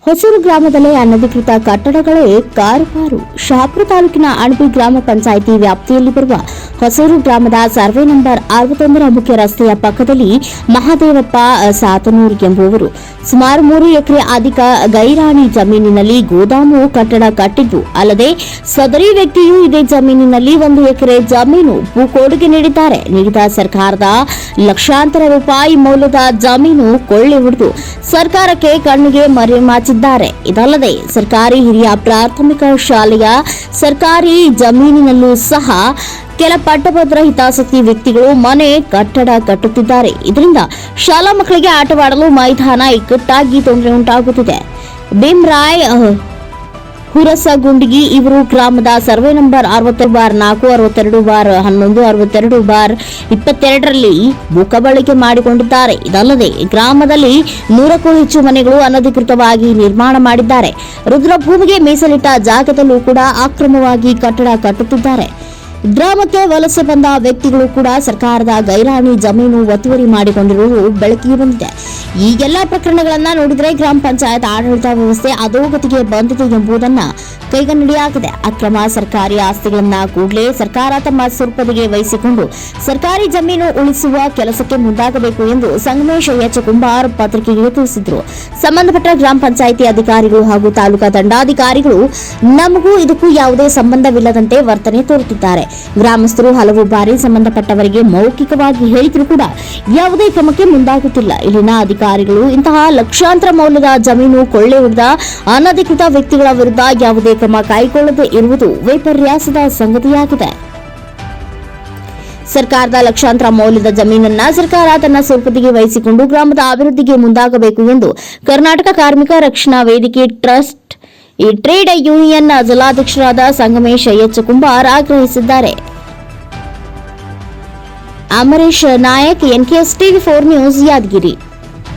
ಹೊಸೂರು ಗ್ರಾಮದಲ್ಲಿ ಅನಧಿಕೃತ ಕಟ್ಟಡಗಳೇ ಕಾರುಬಾರು. ಶಹಾಪುರ ತಾಲೂಕಿನ ಅಣಬಿ ಗ್ರಾಮ ಪಂಚಾಯಿತಿ ವ್ಯಾಪ್ತಿಯಲ್ಲಿ ಬರುವ ಹೊಸೂರು ಗ್ರಾಮದ ಸರ್ವೆ ನಂಬರ್ 61ರ ಮುಖ್ಯ ರಸ್ತೆಯ ಪಕ್ಕದಲ್ಲಿ ಮಹಾದೇವಪ್ಪ ಸಾತನೂರ್ ಎಂಬುವರು ಸುಮಾರು 3 ಎಕರೆ ಅಧಿಕ ಗೈರಾಣಿ ಜಮೀನಿನಲ್ಲಿ ಗೋದಾಮು ಕಟ್ಟಡ ಕಟ್ಟಿದ್ದು ಅಲ್ಲದೆ ಸದರಿ ವ್ಯಕ್ತಿಯು ಇದೇ ಜಮೀನಿನಲ್ಲಿ 1 ಎಕರೆ ಜಮೀನು ಭೂಕೋಡಿಗೆ ನೀಡಿದ್ದಾರೆ. ನೀಡಿದ ಸರ್ಕಾರದ ಲಕ್ಷಾಂತರ ರೂಪಾಯಿ ಮೌಲ್ಯದ ಜಮೀನು ಕೊಳ್ಳೆ ಹೊಡೆದು ಸರ್ಕಾರಕ್ಕೆ ಕಣ್ಣಿಗೆ ಮರೆಮಾಚಿದ್ದಾರೆ. ಇದಲ್ಲದೆ ಸರ್ಕಾರಿ ಹಿರಿಯ ಪ್ರಾಥಮಿಕ ಶಾಲೆಯ ಸರ್ಕಾರಿ ಜಮೀನಿನಲ್ಲೂ ಸಹ ಕೆಲ ಪಟ್ಟಭದ್ರ ಹಿತಾಸಕ್ತಿ ವ್ಯಕ್ತಿಗಳು ಮನೆ ಕಟ್ಟಡ ಕಟ್ಟುತ್ತಿದ್ದಾರೆ. ಇದರಿಂದ ಶಾಲಾ ಮಕ್ಕಳಿಗೆ ಆಟವಾಡಲು ಮೈದಾನ ಇಕ್ಕಟ್ಟಾಗಿ ತೊಂದರೆ ಉಂಟಾಗುತ್ತಿದೆ. ಭೀಮರಾಯ್ ಹುರಸಗುಂಡಿಗಿ ಇವರು ಗ್ರಾಮದ ಸರ್ವೆ ನಂಬರ್ 60/4, 62/11, 62/22ರಲ್ಲಿ ಭೂಕಬಳಿಕೆ ಮಾಡಿಕೊಂಡಿದ್ದಾರೆ. ಇದಲ್ಲದೆ ಗ್ರಾಮದಲ್ಲಿ 100ಕ್ಕೂ ಹೆಚ್ಚು ಮನೆಗಳು ಅನಧಿಕೃತವಾಗಿ ನಿರ್ಮಾಣ ಮಾಡಿದ್ದಾರೆ. ರುದ್ರಭೂಮಿಗೆ ಮೀಸಲಿಟ್ಟ ಜಾಗದಲ್ಲೂ ಕೂಡ ಅಕ್ರಮವಾಗಿ ಕಟ್ಟಡ ಕಟ್ಟುತ್ತಿದ್ದಾರೆ. ಗ್ರಾಮಕ್ಕೆ ವಲಸೆ ಬಂದ ವ್ಯಕ್ತಿಗಳು ಕೂಡ ಸರ್ಕಾರದ ಗೈರಾಣಿ ಜಮೀನು ಒತ್ತುವರಿ ಮಾಡಿಕೊಂಡಿರುವುದು ಬೆಳಕಿಗೆ ಬಂದಿದೆ. ಈಗೆಲ್ಲ ಪ್ರಕರಣಗಳನ್ನ ನೋಡಿದರೆ ಗ್ರಾಮ ಪಂಚಾಯತ್ ಆಡಳಿತ ವ್ಯವಸ್ಥೆ ಅಧೋಗತಿಗೆ ಬಂದಿದೆ ಎಂಬುದನ್ನು ಕೈಗನ್ನಡಿಯಾಗಿದೆ. ಅಕ್ರಮ ಸರ್ಕಾರಿ ಆಸ್ತಿಗಳನ್ನ ಕೂಡಲೇ ಸರ್ಕಾರ ತಮ್ಮ ಸುಪರ್ದಿಗೆ ವಹಿಸಿಕೊಂಡು ಸರ್ಕಾರಿ ಜಮೀನು ಉಳಿಸುವ ಕೆಲಸಕ್ಕೆ ಮುಂದಾಗಬೇಕು ಎಂದು ಸಂಗಮೇಶ್ ಎಚ್ ಕುಂಬಾರ್ ಪತ್ರಿಕೆಗೆ ತಿಳಿಸಿದರು. ಸಂಬಂಧಪಟ್ಟ ಗ್ರಾಮ ಪಂಚಾಯಿತಿ ಅಧಿಕಾರಿಗಳು ಹಾಗೂ ತಾಲೂಕಾ ದಂಡಾಧಿಕಾರಿಗಳು ನಮಗೂ ಇದಕ್ಕೂ ಯಾವುದೇ ಸಂಬಂಧವಿಲ್ಲದಂತೆ ವರ್ತನೆ ತೋರುತ್ತಿದ್ದಾರೆ. ಗ್ರಾಮಸ್ಥರು ಹಲವು ಬಾರಿ ಸಂಬಂಧಪಟ್ಟವರಿಗೆ ಮೌಖಿಕವಾಗಿ ಹೇಳಿದರೂ ಕೂಡ ಯಾವುದೇ ಕ್ರಮಕ್ಕೆ ಮುಂದಾಗುತ್ತಿಲ್ಲ. ಇಲ್ಲಿನ ಅಧಿಕಾರಿಗಳು ಇಂತಹ ಲಕ್ಷಾಂತರ ಮೌಲ್ಯದ ಜಮೀನು ಕೊಳ್ಳೆ ಹೊಡೆದ ಅನಧಿಕೃತ ವ್ಯಕ್ತಿಗಳ ವಿರುದ್ಧ ಯಾವುದೇ ಕ್ರಮ ಕೈಗೊಳ್ಳದೆ ಇರುವುದು ವಿಪರ್ಯಾಸದ ಸಂಗತಿಯಾಗಿದೆ. ಸರ್ಕಾರದ ಲಕ್ಷಾಂತರ ಮೌಲ್ಯದ ಜಮೀನನ್ನ ಸರ್ಕಾರ ತನ್ನ ಸುಪರ್ದಿಗೆ ವಹಿಸಿಕೊಂಡು ಗ್ರಾಮದ ಅಭಿವೃದ್ಧಿಗೆ ಮುಂದಾಗಬೇಕು ಎಂದು Karnataka Karmika Rakshana Vedike trust trade union ಜಿಲ್ಲಾಧ್ಯಕ್ಷರಾದ ಸಂಗಮೇಶ್ ಎಚ್ ಕುಂಬಾರ್ ಆಗ್ರಹಿಸಿದ್ದಾರೆ. Amaresh Nayak, NKS TV4 news, Yadgir.